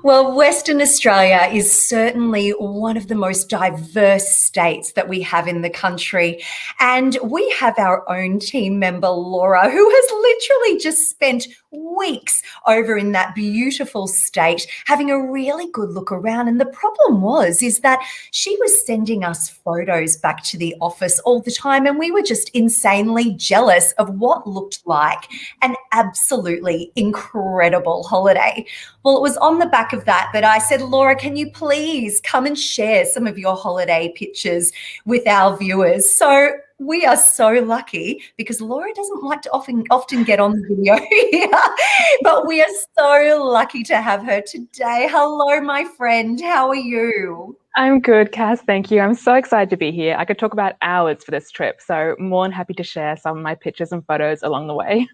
Well, Western Australia is certainly one of the most diverse states that we have in the country. And we have our own team member, Laura, who has literally just spent weeks over in that beautiful state having a really good look around. And the problem is that she was sending us photos back to the office all the time, and we were just insanely jealous of what looked like an absolutely incredible holiday. Well, it was on the back of that I said, Laura, can you please come and share some of your holiday pictures with our viewers? So we are so lucky because Laura doesn't like to often get on the video here, but we are so lucky to have her today. Hello, my friend. How are you? I'm good, Cass. Thank you. I'm so excited to be here. I could talk about hours for this trip, so more than happy to share some of my pictures and photos along the way.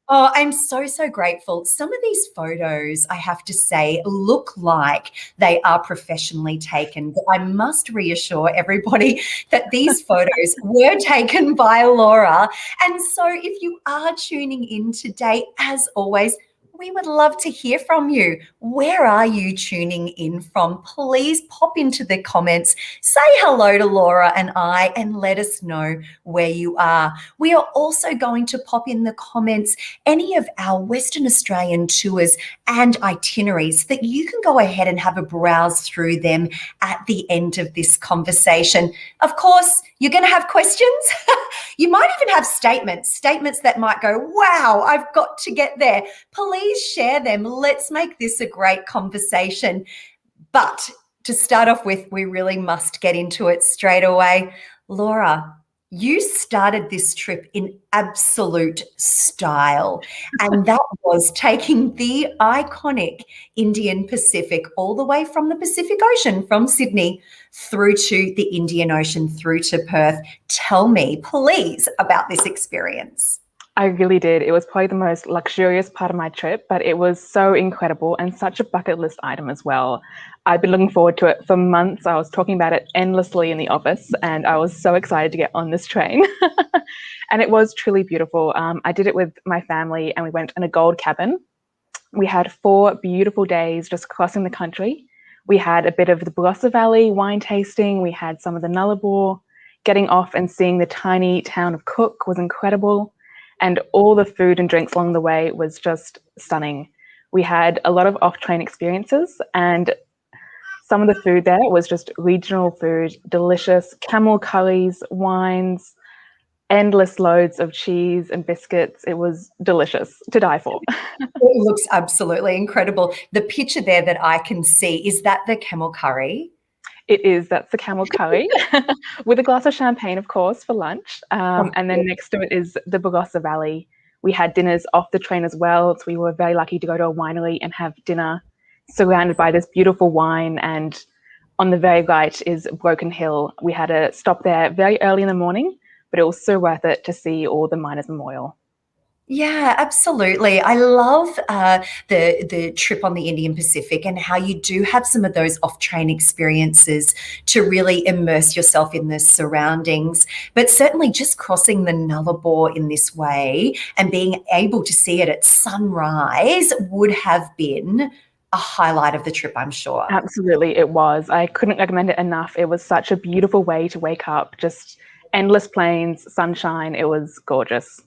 Oh, I'm so grateful. Some of these photos, I have to say, look like they are professionally taken. But I must reassure everybody that these photos were taken by Laura. And so if you are tuning in today, as always, we would love to hear from you. Where are you tuning in from? Please pop into the comments, say hello to Laura and I, and let us know where you are. We are also going to pop in the comments any of our Western Australian tours and itineraries so that you can go ahead and have a browse through them at the end of this conversation. Of course, you're going to have questions. You might even have statements that might go, wow, I've got to get there. Please share them. Let's make this a great conversation. But to start off with, we really must get into it straight away. Laura, you started this trip in absolute style, and that was taking the iconic Indian Pacific all the way from the Pacific Ocean, from Sydney through to the Indian Ocean, through to Perth. Tell me, please, about this experience. I really did. It was probably the most luxurious part of my trip, but it was so incredible and such a bucket list item as well. I've been looking forward to it for months. I was talking about it endlessly in the office, and I was so excited to get on this train. And it was truly beautiful. I did it with my family, and we went in a gold cabin. We had 4 beautiful days just crossing the country. We had a bit of the Barossa Valley wine tasting. We had some of the Nullarbor. Getting off and seeing the tiny town of Cook was incredible. And all the food and drinks along the way was just stunning. We had a lot of off-train experiences, and some of the food there was just regional food, delicious camel curries, wines, endless loads of cheese and biscuits. It was delicious to die for. It looks absolutely incredible. The picture there that I can see, is that the camel curry? It is. That's the camel curry with a glass of champagne, of course, for lunch. And then next to it is the Barossa Valley. We had dinners off the train as well. So we were very lucky to go to a winery and have dinner surrounded by this beautiful wine. And on the very right is Broken Hill. We had a stop there very early in the morning, but it was so worth it to see all the Miners' Memorial. Yeah, absolutely. I love the trip on the Indian Pacific and how you do have some of those off-train experiences to really immerse yourself in the surroundings. But certainly just crossing the Nullarbor in this way and being able to see it at sunrise would have been a highlight of the trip, I'm sure. Absolutely, it was. I couldn't recommend it enough. It was such a beautiful way to wake up, just endless plains, sunshine. It was gorgeous.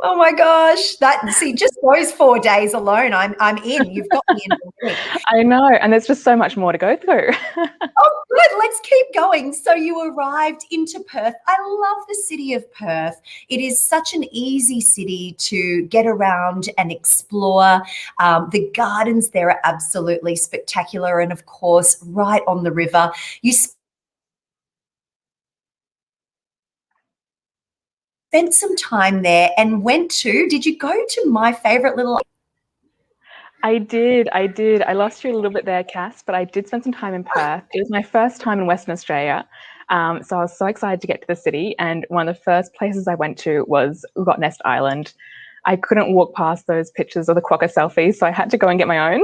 Oh my gosh, just those 4 days alone, I'm in. You've got me in already. I know, and there's just so much more to go through. Oh, good. Let's keep going. So you arrived into Perth. I love the city of Perth. It is such an easy city to get around and explore. The gardens there are absolutely spectacular, and of course, right on the river. You spent some time there and did you go to my favorite little... I did. I lost you a little bit there, Cass, but I did spend some time in Perth. It was my first time in Western Australia. So I was so excited to get to the city. And one of the first places I went to was Rottnest Island. I couldn't walk past those pictures of the quokka selfies, so I had to go and get my own.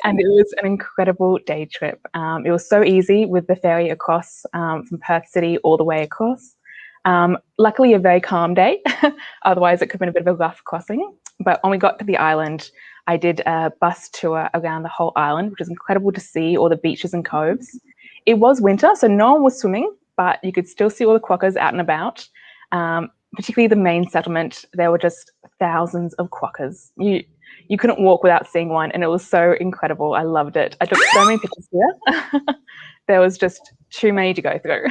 And it was an incredible day trip. It was so easy with the ferry across from Perth City all the way across. Luckily, a very calm day. Otherwise, it could have been a bit of a rough crossing. But when we got to the island, I did a bus tour around the whole island, which was incredible to see all the beaches and coves. It was winter, so no one was swimming, but you could still see all the quokkas out and about. Particularly the main settlement, there were just thousands of quokkas. You couldn't walk without seeing one, and it was so incredible. I loved it. I took so many pictures here. There was just too many to go through.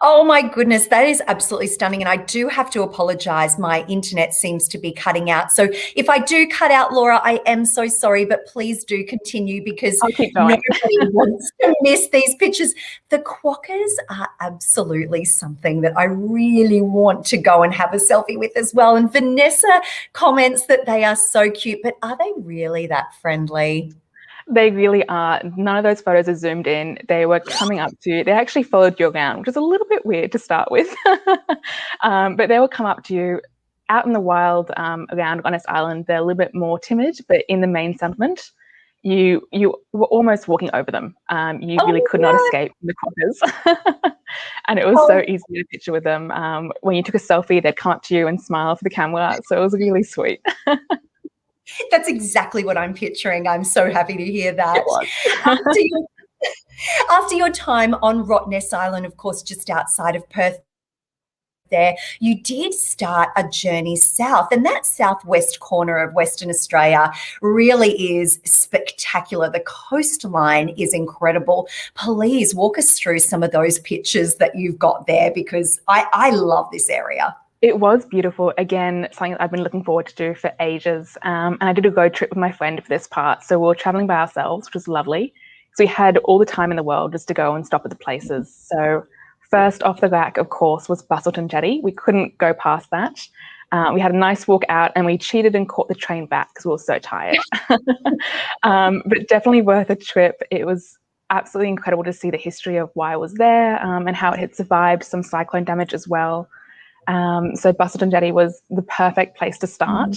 Oh my goodness, that is absolutely stunning. And I do have to apologize. My internet seems to be cutting out. So if I do cut out, Laura, I am so sorry, but please do continue because I'll keep going. nobody wants to miss these pictures. The quokkas are absolutely something that I really want to go and have a selfie with as well. And Vanessa comments that they are so cute, but are they really that friendly? They really are. None of those photos are zoomed in. They were coming up to you. They actually followed you around, which is a little bit weird to start with. But they will come up to you out in the wild around Honest Island. They're a little bit more timid, but in the main settlement, you were almost walking over them. You really could not escape the quokkas. And it was so easy to picture with them. When you took a selfie, they'd come up to you and smile for the camera. So it was really sweet. That's exactly what I'm picturing. I'm so happy to hear that. After your time on Rottnest Island, of course, just outside of Perth there, you did start a journey south, and that southwest corner of Western Australia really is spectacular. The coastline is incredible. Please walk us through some of those pictures that you've got there, because I love this area. It was beautiful. Again, something I've been looking forward to do for ages. And I did a road trip with my friend for this part. So we were traveling by ourselves, which was lovely. So we had all the time in the world just to go and stop at the places. So first off the back, of course, was Busselton Jetty. We couldn't go past that. We had a nice walk out and we cheated and caught the train back because we were so tired. But definitely worth a trip. It was absolutely incredible to see the history of why it was there and how it had survived some cyclone damage as well. So Busselton Jetty was the perfect place to start.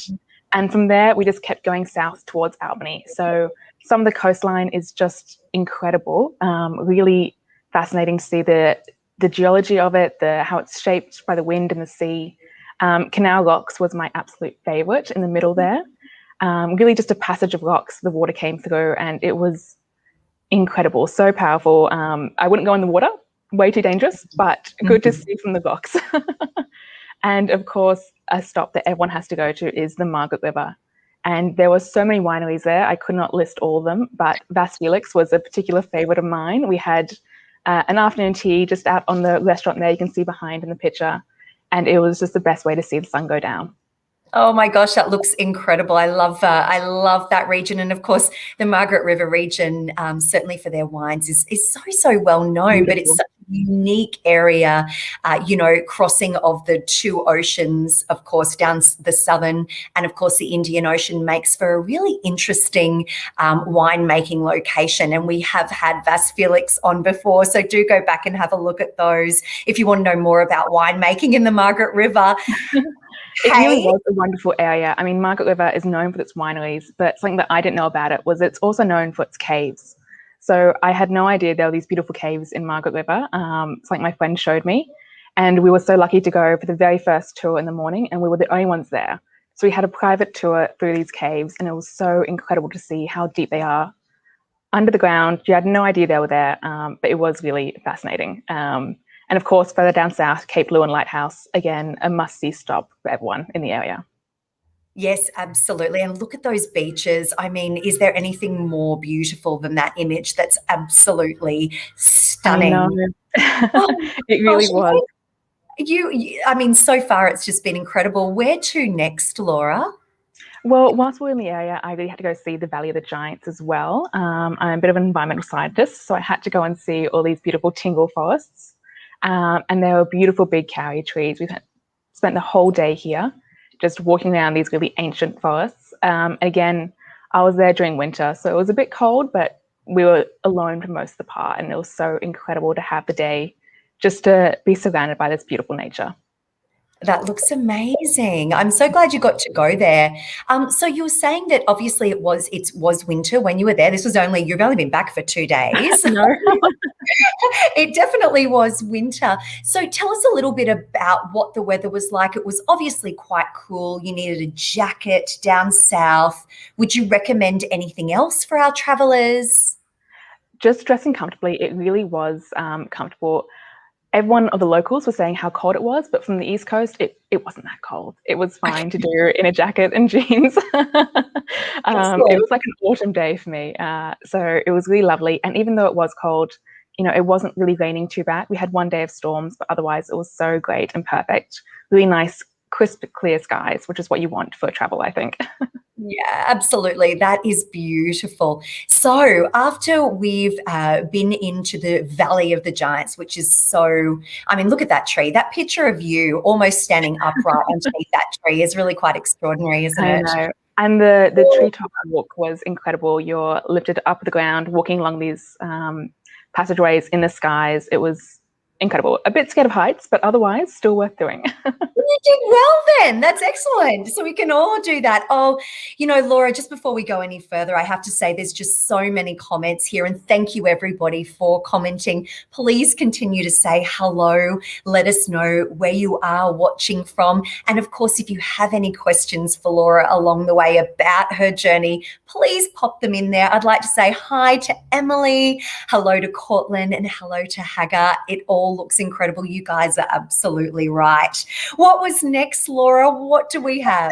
And from there, we just kept going south towards Albany. So some of the coastline is just incredible. Really fascinating to see the geology of it, how it's shaped by the wind and the sea. Canal Rocks was my absolute favorite in the middle there. Really just a passage of rocks the water came through, and it was incredible, so powerful. I wouldn't go in the water, way too dangerous, but good to see from the rocks. And of course, a stop that everyone has to go to is the Margaret River. And there were so many wineries there. I could not list all of them, but Vas Felix was a particular favorite of mine. We had an afternoon tea just out on the restaurant there. You can see behind in the picture. And it was just the best way to see the sun go down. Oh my gosh, that looks incredible. I love that region. And of course, the Margaret River region, certainly for their wines, is so well known. Beautiful. But it's such a unique area, crossing of the two oceans, of course, down the southern and of course the Indian Ocean, makes for a really interesting winemaking location. And we have had Vas Felix on before, so do go back and have a look at those if you want to know more about winemaking in the Margaret River. It really was a wonderful area. I mean, Margaret River is known for its wineries, but something that I didn't know about it was it's also known for its caves. So I had no idea there were these beautiful caves in Margaret River. It's like my friend showed me. And we were so lucky to go for the very first tour in the morning, and we were the only ones there. So we had a private tour through these caves, and it was so incredible to see how deep they are under the ground. You had no idea they were there, but it was really fascinating. And of course, further down south, Cape Leeuwin Lighthouse, again, a must-see stop for everyone in the area. Yes, absolutely. And look at those beaches. I mean, is there anything more beautiful than that image? That's absolutely stunning. I know. It really was. I mean, so far it's just been incredible. Where to next, Laura? Well, whilst we were in the area, I really had to go see the Valley of the Giants as well. I'm a bit of an environmental scientist, so I had to go and see all these beautiful tingle forests. And there were beautiful big kauri trees. We've spent the whole day here just walking around these really ancient forests. Again, I was there during winter, so it was a bit cold, but we were alone for most of the part, and it was so incredible to have the day just to be surrounded by this beautiful nature. That looks amazing. I'm so glad you got to go there. So you were saying that obviously it was winter when you were there. You've only been back for 2 days. No. It definitely was winter. So tell us a little bit about what the weather was like. It was obviously quite cool. You needed a jacket down south. Would you recommend anything else for our travellers? Just dressing comfortably, it really was comfortable. Everyone of the locals was saying how cold it was, but from the East Coast, it wasn't that cold. It was fine to do in a jacket and jeans. It Excellent. was like an autumn day for me. So it was really lovely. And even though it was cold, it wasn't really raining too bad. We had one day of storms, but otherwise it was so great and perfect. Really nice, crisp, clear skies, which is what you want for travel, I think. Yeah, absolutely. That is beautiful. So, after we've been into the Valley of the Giants, which is so, I mean, look at that tree. That picture of you almost standing upright underneath that tree is really quite extraordinary, isn't I it? know. And the treetop walk was incredible. You're lifted up the ground, walking along these passageways in the skies. It was incredible. A bit scared of heights, but otherwise still worth doing. You did well then. That's excellent. So we can all do that. Oh, Laura, just before we go any further, I have to say there's just so many comments here, and thank you everybody for commenting. Please continue to say hello. Let us know where you are watching from. And of course, if you have any questions for Laura along the way about her journey, please pop them in there. I'd like to say hi to Emily, hello to Cortland, and hello to Hagar. It all looks incredible. You guys are absolutely right. What was next, Laura? What do we have?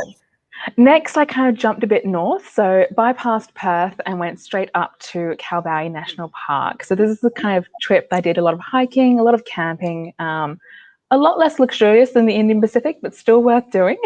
Next, I kind of jumped a bit north, so bypassed Perth and went straight up to Kalbarri National Park. So this is the kind of trip I did a lot of hiking, a lot of camping, a lot less luxurious than the Indian Pacific, but still worth doing.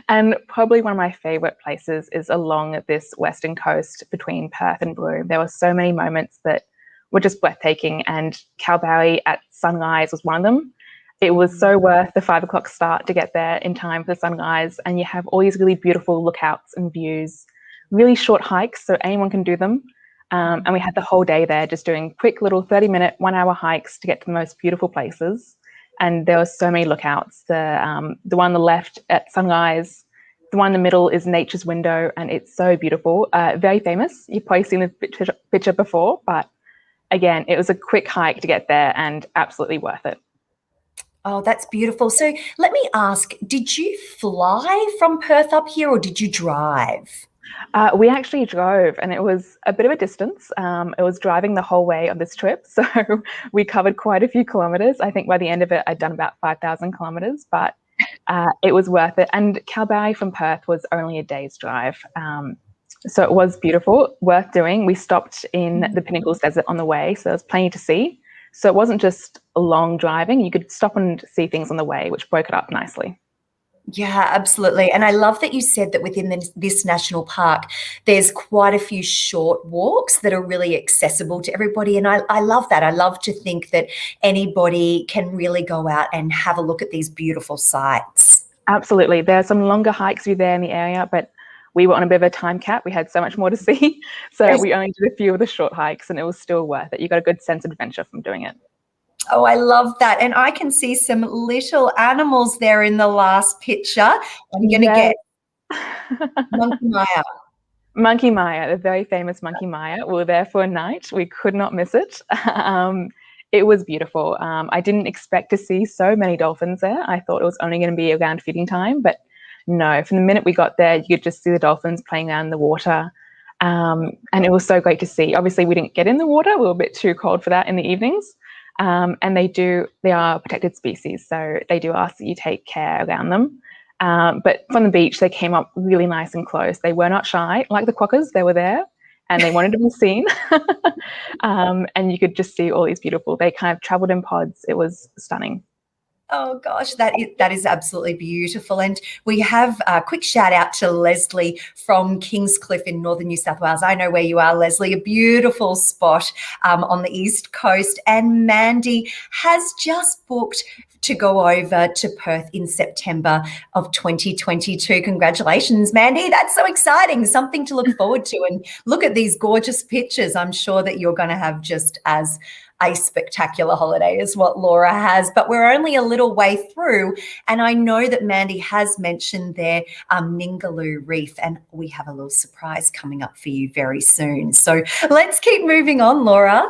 And probably one of my favorite places is along this western coast between Perth and Broome. There were so many moments that were just breathtaking, and Kalbarri at sunrise was one of them. It was so worth the 5 o'clock start to get there in time for the sunrise, and you have all these really beautiful lookouts and views, really short hikes, so anyone can do them. And we had the whole day there just doing quick little 30-minute, 1 hour hikes to get to the most beautiful places. And there were so many lookouts. The one on the left at sunrise, the one in the middle is Nature's Window, and it's so beautiful. Very famous. You've probably seen the picture before, but again, it was a quick hike to get there and absolutely worth it. Oh, that's beautiful. So let me ask, did you fly from Perth up here or did you drive? We actually drove, and it was a bit of a distance. It was driving the whole way on this trip, so we covered quite a few kilometres. I think by the end of it, I'd done about 5,000 kilometres, but it was worth it. And Kalbarri from Perth was only a day's drive, so it was beautiful, worth doing. We stopped in the Pinnacles Desert on the way, so there was plenty to see. So it wasn't just a long driving. You could stop and see things on the way, which broke it up nicely. Yeah, absolutely. And I love that you said that within this national park, there's quite a few short walks that are really accessible to everybody. And I love that. I love to think that anybody can really go out and have a look at these beautiful sites. Absolutely. There are some longer hikes through there in the area, but we were on a bit of a time cap. We had so much more to see. So we only did a few of the short hikes, and it was still worth it. You got a good sense of adventure from doing it. Oh, I love that. And I can see some little animals there in the last picture. I'm going to get Monkey Maya. Monkey Maya, the very famous Monkey Maya. We were there for a night. We could not miss it. It was beautiful. I didn't expect to see so many dolphins there. I thought it was only going to be around feeding time, but no, from the minute we got there, you could just see the dolphins playing around in the water. And it was so great to see. Obviously, we didn't get in the water. We were a bit too cold for that in the evenings. And they are protected species, so they do ask that you take care around them. But from the beach, they came up really nice and close. They were not shy, like the quokkas. They were there, and they wanted to be seen. And you could just see all these beautiful. They kind of travelled in pods. It was stunning. Oh gosh, that is absolutely beautiful. And we have a quick shout out to Leslie from Kingscliff in northern New South Wales. I know where you are, Leslie, a beautiful spot on the east coast. And Mandy has just booked to go over to Perth in September of 2022. Congratulations, Mandy. That's so exciting. Something to look forward to. And look at these gorgeous pictures. I'm sure that you're going to have just as a spectacular holiday is what Laura has, but we're only a little way through. And I know that Mandy has mentioned their Ningaloo reef, and we have a little surprise coming up for you very soon. So let's keep moving on, Laura.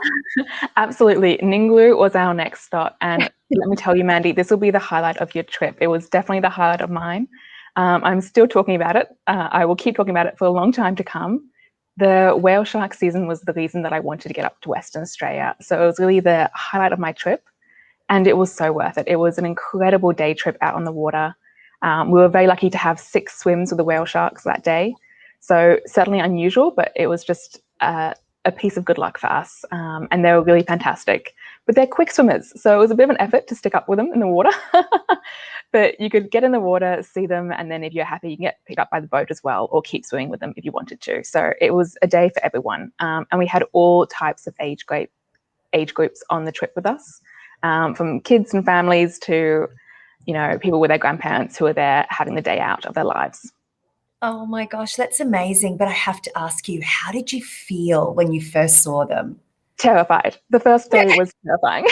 Absolutely. Ningaloo was our next stop. And let me tell you, Mandy, this will be the highlight of your trip. It was definitely the highlight of mine. I'm still talking about it. I will keep talking about it for a long time to come. The whale shark season was the reason that I wanted to get up to Western Australia. So it was really the highlight of my trip. And it was so worth it. It was an incredible day trip out on the water. We were very lucky to have 6 swims with the whale sharks that day. So certainly unusual, but it was just a piece of good luck for us. And they were really fantastic. But they're quick swimmers, so it was a bit of an effort to stick up with them in the water. But you could get in the water, see them, and then if you're happy, you can get picked up by the boat as well, or keep swimming with them if you wanted to. So it was a day for everyone. And we had all types of age groups on the trip with us, from kids and families to, people with their grandparents who are there having the day out of their lives. Oh my gosh, that's amazing. But I have to ask you, how did you feel when you first saw them? Terrified. The first day was terrifying.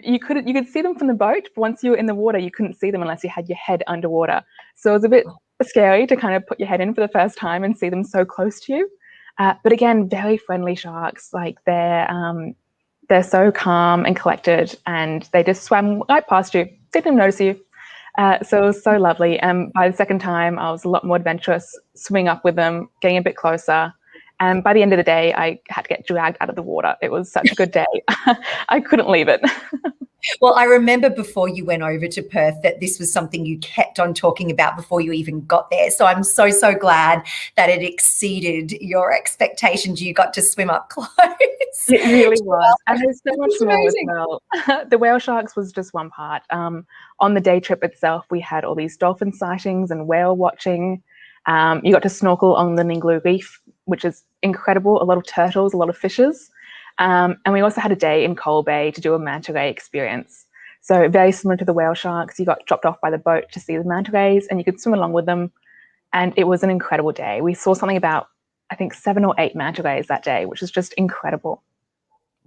You could see them from the boat, but once you were in the water, you couldn't see them unless you had your head underwater. So it was a bit scary to kind of put your head in for the first time and see them so close to you. But again, very friendly sharks. Like they're so calm and collected, and they just swam right past you. They didn't notice you. So it was so lovely. And by the second time, I was a lot more adventurous, swimming up with them, getting a bit closer. And by the end of the day, I had to get dragged out of the water. It was such a good day. I couldn't leave it. Well, I remember before you went over to Perth that this was something you kept on talking about before you even got there. So I'm so, so glad that it exceeded your expectations. You got to swim up close. It really was. And there's so much more as well. The whale sharks was just one part. On the day trip itself, we had all these dolphin sightings and whale watching. You got to snorkel on the Ningaloo reef, which is incredible. A lot of turtles, a lot of fishes. And we also had a day in Coal Bay to do a manta ray experience. So very similar to the whale sharks, you got dropped off by the boat to see the manta rays, and you could swim along with them. And it was an incredible day. We saw something about, I think, 7 or 8 manta rays that day, which is just incredible.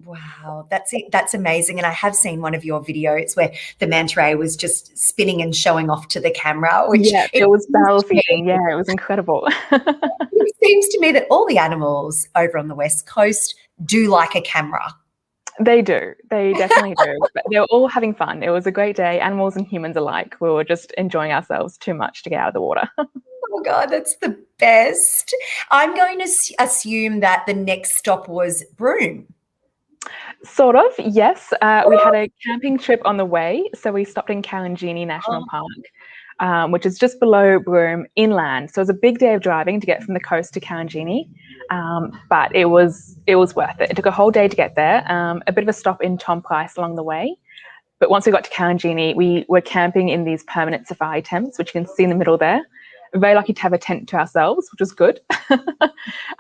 Wow, that's it. That's amazing. And I have seen one of your videos where the manta ray was just spinning and showing off to the camera, which it was barrel feeding. Yeah, it was incredible. It seems to me that all the animals over on the West Coast do like a camera. They do. They definitely do. But they were all having fun. It was a great day, animals and humans alike. We were just enjoying ourselves too much to get out of the water. Oh, God, that's the best. I'm going to assume that the next stop was Broome. Sort of, yes. We had a camping trip on the way. So we stopped in Kalanjini National Park, which is just below Broome inland. So it was a big day of driving to get from the coast to Kalanjini. But it was worth it. It took a whole day to get there. A bit of a stop in Tom Price along the way. But once we got to Kalanjini, we were camping in these permanent safari tents, which you can see in the middle there. We're very lucky to have a tent to ourselves, which was good.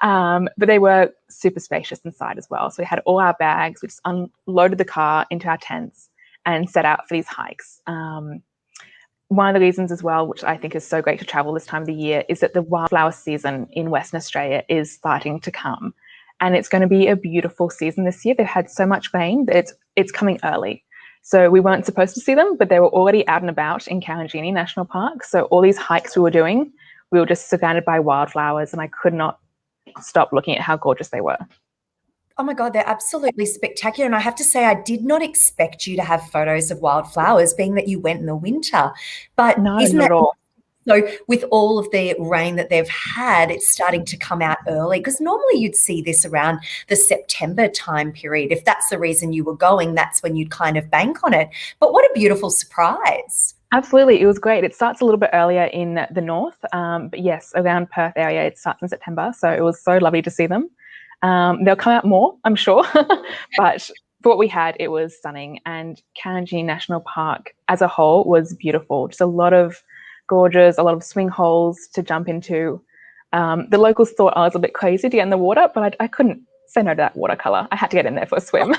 But they were super spacious inside as well. So we had all our bags. We just unloaded the car into our tents and set out for these hikes. One of the reasons as well, which I think is so great to travel this time of the year, is that the wildflower season in Western Australia is starting to come. And it's going to be a beautiful season this year. They've had so much rain that it's coming early. So we weren't supposed to see them, but they were already out and about in Kalanjini National Park. So all these hikes we were doing, we were just surrounded by wildflowers, and I could not stop looking at how gorgeous they were. Oh my God, they're absolutely spectacular. And I have to say, I did not expect you to have photos of wildflowers, being that you went in the winter. But no, isn't not that at all. So with all of the rain that they've had, it's starting to come out early, because normally you'd see this around the September time period. If that's the reason you were going, that's when you'd kind of bank on it. But what a beautiful surprise. Absolutely. It was great. It starts a little bit earlier in the north. But yes, around Perth area, it starts in September. So it was so lovely to see them. They'll come out more, I'm sure. But for what we had, it was stunning. And Kalanjini National Park as a whole was beautiful. Just a lot of gorges, a lot of swing holes to jump into. The locals thought I was a bit crazy to get in the water, but I couldn't say no to that watercolor. I had to get in there for a swim.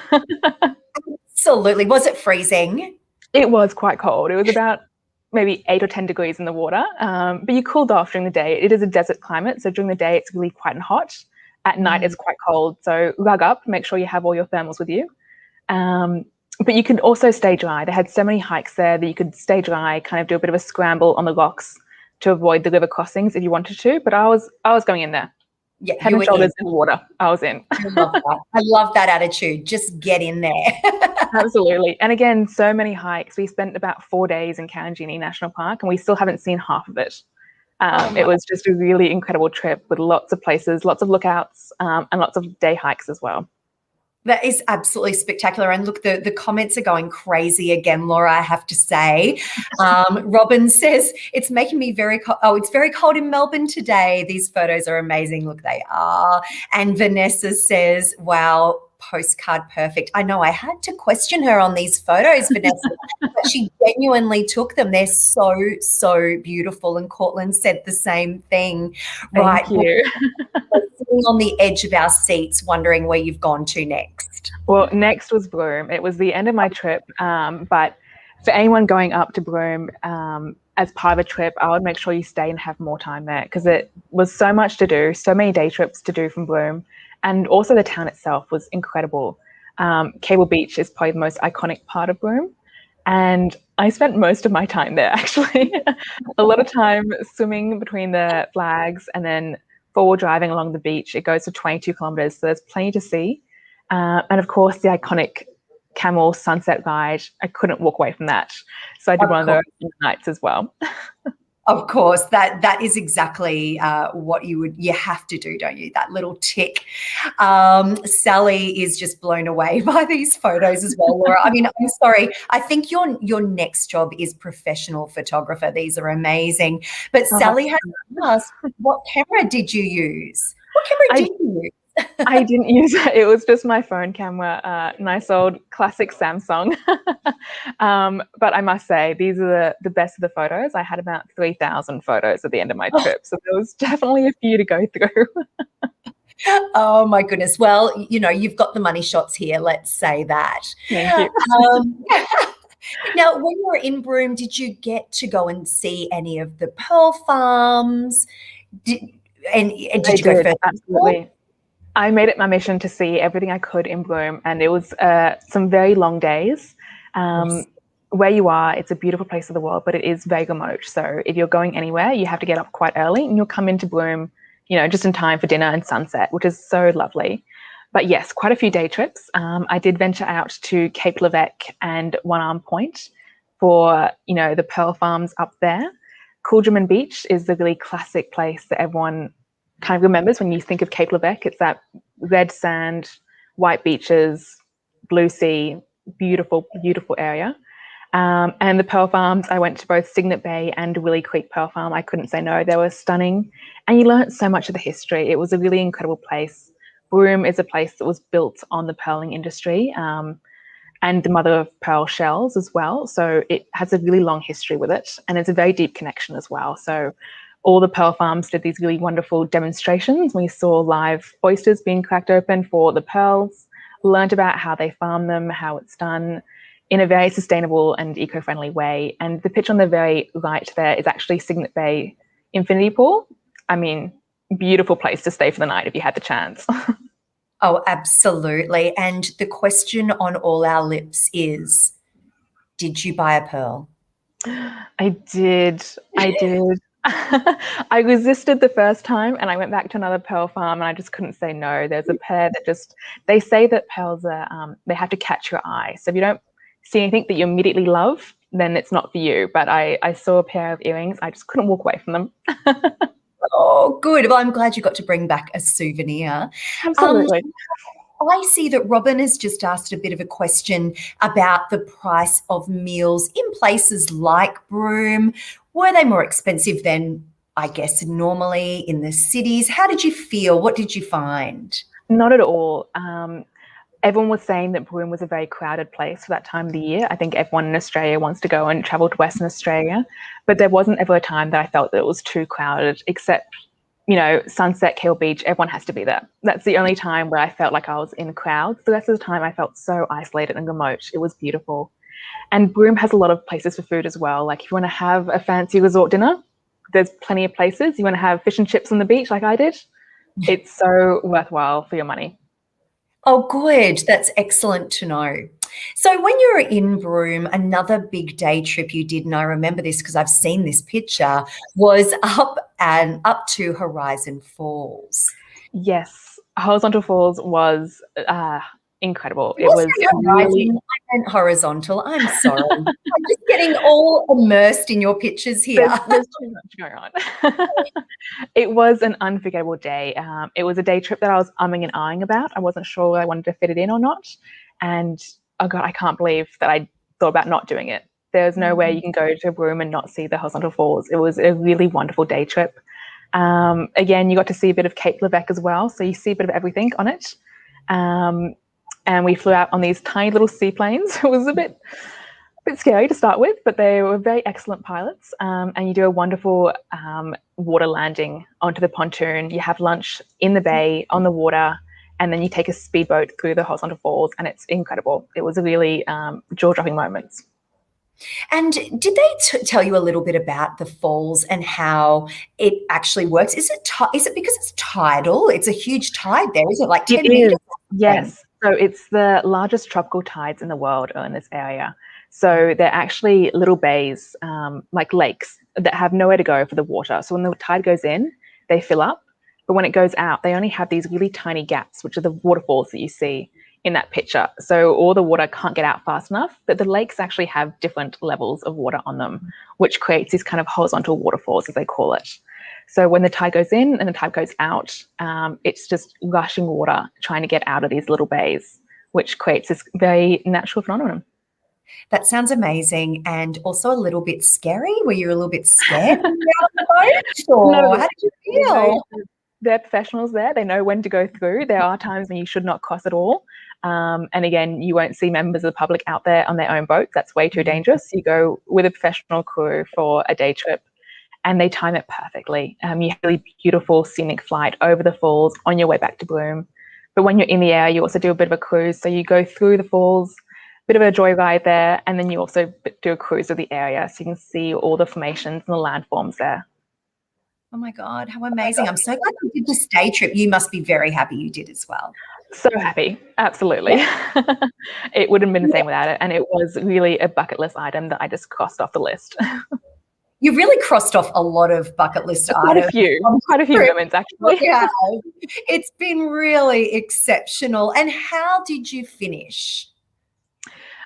Absolutely. Was it freezing? It was quite cold. It was about maybe 8 or 10 degrees in the water, but you cooled off during the day. It is a desert climate, so during the day it's really quite hot, At night, it's quite cold, so rug up, make sure you have all your thermals with you. But you could also stay dry. They had so many hikes there that you could stay dry, kind of do a bit of a scramble on the rocks to avoid the river crossings if you wanted to. But I was going in there, Yeah, head you and were in. shoulders in the water. I was in. I love that. I love that attitude. Just get in there. Absolutely. And again, so many hikes. We spent about 4 days in Karanjini National Park, and we still haven't seen half of it. It was just a really incredible trip with lots of places, lots of lookouts, and lots of day hikes as well. That is absolutely spectacular. And look, the comments are going crazy again, Laura, I have to say. Robin says, it's making me very cold. Oh, it's very cold in Melbourne today. These photos are amazing. Look, they are. And Vanessa says, wow, postcard perfect. I know I had to question her on these photos, Vanessa, but she genuinely took them. They're so, so beautiful. And Cortland said the same thing. Thank you. We're sitting on the edge of our seats wondering where you've gone to next. Well, next was Broome. It was the end of my trip, but for anyone going up to Broome as part of a trip, I would make sure you stay and have more time there because it was so much to do, so many day trips to do from Broome. And also the town itself was incredible. Cable Beach is probably the most iconic part of Broome. And I spent most of my time there, actually. A lot of time swimming between the flags and then forward driving along the beach. It goes for 22 kilometres, so there's plenty to see. And of course, the iconic camel sunset ride. I couldn't walk away from that. So I did one of those nights as well. Of course, that is exactly what you have to do, don't you? That little tick. Sally is just blown away by these photos as well, Laura. I mean, I'm sorry. I think your next job is professional photographer. These are amazing. But Sally has asked, what camera did you use? What camera did you use? I didn't use it. It was just my phone camera, nice old classic Samsung. But I must say, these are the best of the photos. I had about 3,000 photos at the end of my trip. So there was definitely a few to go through. Oh, my goodness. Well, you've got the money shots here. Let's say that. Thank you. Now, when you were in Broome, did you get to go and see any of the pearl farms? Did you go further? Absolutely. I made it my mission to see everything I could in Broome, and it was some very long days. Yes. Where you are, it's a beautiful place of the world, but it is very remote. So if you're going anywhere, you have to get up quite early, and you'll come into Broome, just in time for dinner and sunset, which is so lovely. But yes, quite a few day trips. I did venture out to Cape Levesque and One Arm Point for, the pearl farms up there. Coolgerman Beach is the really classic place that everyone kind of remembers when you think of Cape Levesque. It's that red sand, white beaches, blue sea, beautiful, beautiful area. And the pearl farms, I went to both Signet Bay and Willie Creek Pearl Farm. I couldn't say no. They were stunning. And you learnt so much of the history. It was a really incredible place. Broome is a place that was built on the pearling industry and the mother of pearl shells as well. So it has a really long history with it. And it's a very deep connection as well. So all the pearl farms did these really wonderful demonstrations. We saw live oysters being cracked open for the pearls, learned about how they farm them, how it's done in a very sustainable and eco-friendly way. And the picture on the very right there is actually Signet Bay Infinity Pool. I mean, beautiful place to stay for the night if you had the chance. Oh, absolutely. And the question on all our lips is, did you buy a pearl? I did. I resisted the first time and I went back to another pearl farm and I just couldn't say no. There's a pair that they say that pearls are, they have to catch your eye. So if you don't see anything that you immediately love, then it's not for you. But I saw a pair of earrings. I just couldn't walk away from them. Oh, good. Well, I'm glad you got to bring back a souvenir. Absolutely. I see that Robin has just asked a bit of a question about the price of meals in places like Broome. Were they more expensive than, I guess, normally in the cities? How did you feel? What did you find? Not at all. Everyone was saying that Broome was a very crowded place for that time of the year. I think everyone in Australia wants to go and travel to Western Australia, but there wasn't ever a time that I felt that it was too crowded, except, Sunset, Cable Beach, everyone has to be there. That's the only time where I felt like I was in crowds. The rest of the time I felt so isolated and remote. It was beautiful. And Broome has a lot of places for food as well. Like if you want to have a fancy resort dinner, there's plenty of places. You want to have fish and chips on the beach like I did, It's so worthwhile for your money. Oh, good. That's excellent to know. So when you were in Broome, another big day trip you did, and I remember this because I've seen this picture, was up to Horizon Falls. Yes, Horizontal Falls was incredible. Did It I was say really. horizon? I meant horizontal. I'm sorry. I'm just getting all immersed in your pictures here. There's too much going on. It was an unforgettable day. It was a day trip that I was umming and ahhing about. I wasn't sure whether I wanted to fit it in or not. And oh God, I can't believe that I thought about not doing it. There's no way you can go to Broome and not see the Horizontal Falls. It was a really wonderful day trip. Again, you got to see a bit of Cape Leveque as well. So you see a bit of everything on it. And we flew out on these tiny little seaplanes. It was a bit scary to start with, but they were very excellent pilots. And you do a wonderful water landing onto the pontoon. You have lunch in the bay on the water, and then you take a speedboat through the Horizontal Falls, and it's incredible. It was a really jaw-dropping moment. And did they tell you a little bit about the falls and how it actually works? Is it because it's tidal? It's a huge tide there, isn't it? Like 10 It meters? is, yes. So it's the largest tropical tides in the world are in this area. So they're actually little bays, like lakes, that have nowhere to go for the water. So when the tide goes in, they fill up. But when it goes out, they only have these really tiny gaps, which are the waterfalls that you see in that picture. So all the water can't get out fast enough, but the lakes actually have different levels of water on them, which creates these kind of horizontal waterfalls, as they call it. So when the tide goes in and the tide goes out, it's just rushing water trying to get out of these little bays, which creates this very natural phenomenon. That sounds amazing, and also a little bit scary. Were you a little bit scared when you were on the boat, No, or how did you feel? they're professionals there. They know when to go through. There are times when you should not cross at all. And again, you won't see members of the public out there on their own boats. That's way too dangerous. You go with a professional crew for a day trip, and they time it perfectly. You have a really beautiful scenic flight over the falls on your way back to Broome. But when you're in the air, you also do a bit of a cruise. So you go through the falls, bit of a joyride there, and then you also do a cruise of the area so you can see all the formations and the landforms there. Oh my God, how amazing. I'm so glad you did this day trip. You must be very happy you did as well. So happy, absolutely. It wouldn't have been the same without it, and it was really a bucket list item that I just crossed off the list. You've really crossed off a lot of bucket list items. Quite a few moments actually. Yeah, it's been really exceptional. And how did you finish?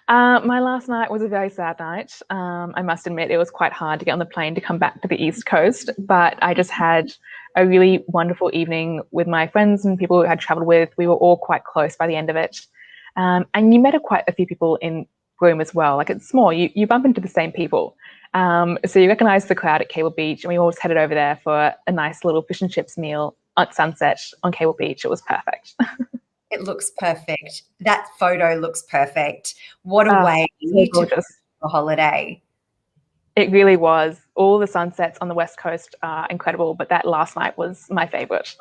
My last night was a very sad night. I must admit, it was quite hard to get on the plane to come back to the East Coast, but I just had a really wonderful evening with my friends and people who I had traveled with. We were all quite close by the end of it. And you met quite a few people in Broome as well. Like, it's small, you bump into the same people. So you recognize the crowd at Cable Beach, and we all just headed over there for a nice little fish and chips meal at sunset on Cable Beach. It was perfect. It looks perfect. That photo looks perfect. What a way so gorgeous. To a holiday. It really was. All the sunsets on the West Coast are incredible, but that last night was my favorite.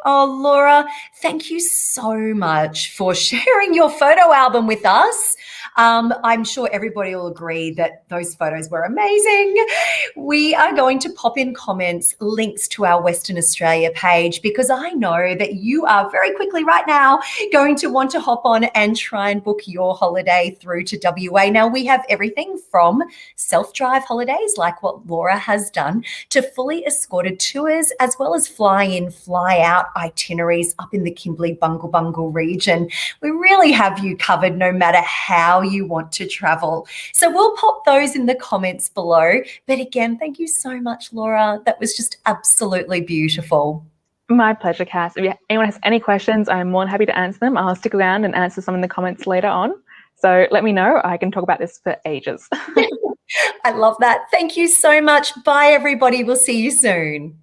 Oh, Laura, thank you so much for sharing your photo album with us. I'm sure everybody will agree that those photos were amazing. We are going to pop in comments links to our Western Australia page, because I know that you are very quickly right now going to want to hop on and try and book your holiday through to WA. Now, we have everything from self-drive holidays like what Laura has done to fully escorted tours, as well as fly in, fly out itineraries up in the Kimberley Bungle Bungle region. We really have you covered no matter how you want to travel. So we'll pop those in the comments below. But again, thank you so much, Laura. That was just absolutely beautiful. My pleasure, Cass. If anyone has any questions, I'm more than happy to answer them. I'll stick around and answer some in the comments later on. So let me know. I can talk about this for ages. I love that. Thank you so much. Bye, everybody. We'll see you soon.